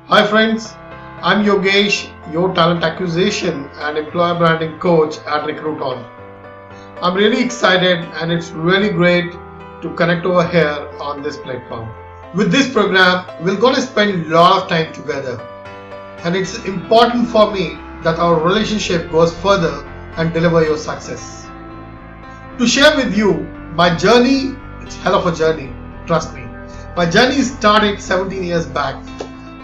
Hi friends, I'm Yogesh, your talent acquisition and employer branding coach at RecruitOn. I'm really excited and it's really great to connect over here on this platform. With this program, we're going to spend a lot of time together, and it's important for me that our relationship goes further and deliver your success. To share with you my journey, it's hell of a journey, trust me. My journey started 17 years back.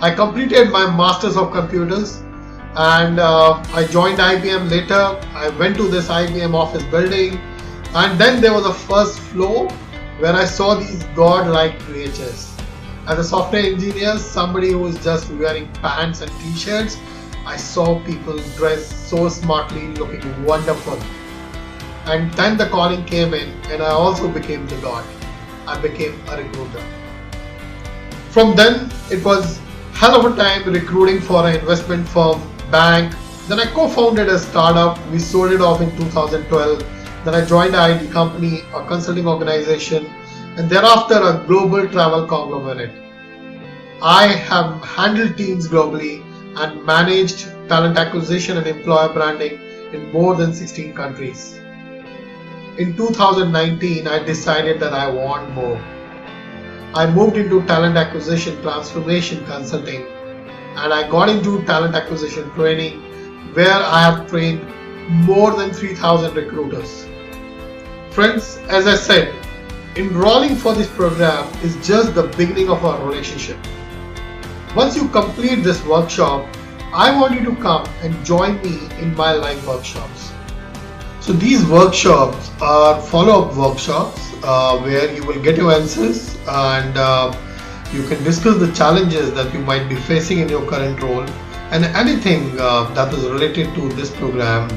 I completed my Masters of Computers and I joined IBM later. I went to this IBM office building, and then there was a first floor where I saw these god-like creatures. As a software engineer, somebody who was just wearing pants and t-shirts, I saw people dressed so smartly, looking wonderful. And then the calling came in and I also became the god. I became a recruiter. From then, it was hell of a time recruiting for an investment firm, bank. Then I co-founded a startup. We sold it off in 2012. Then I joined an IT company, a consulting organization, and thereafter a global travel conglomerate. I have handled teams globally and managed talent acquisition and employer branding in more than 16 countries. In 2019, I decided that I want more. I moved into talent acquisition transformation consulting, and I got into talent acquisition training where I have trained more than 3,000 recruiters. Friends, as I said, enrolling for this program is just the beginning of our relationship. Once you complete this workshop, I want you to come and join me in my live workshops. So these workshops are follow-up workshops where you will get your answers and you can discuss the challenges that you might be facing in your current role and anything that is related to this program.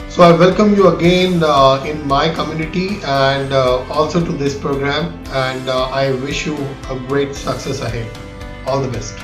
So I welcome you again in my community and also to this program, and I wish you a great success ahead. All the best.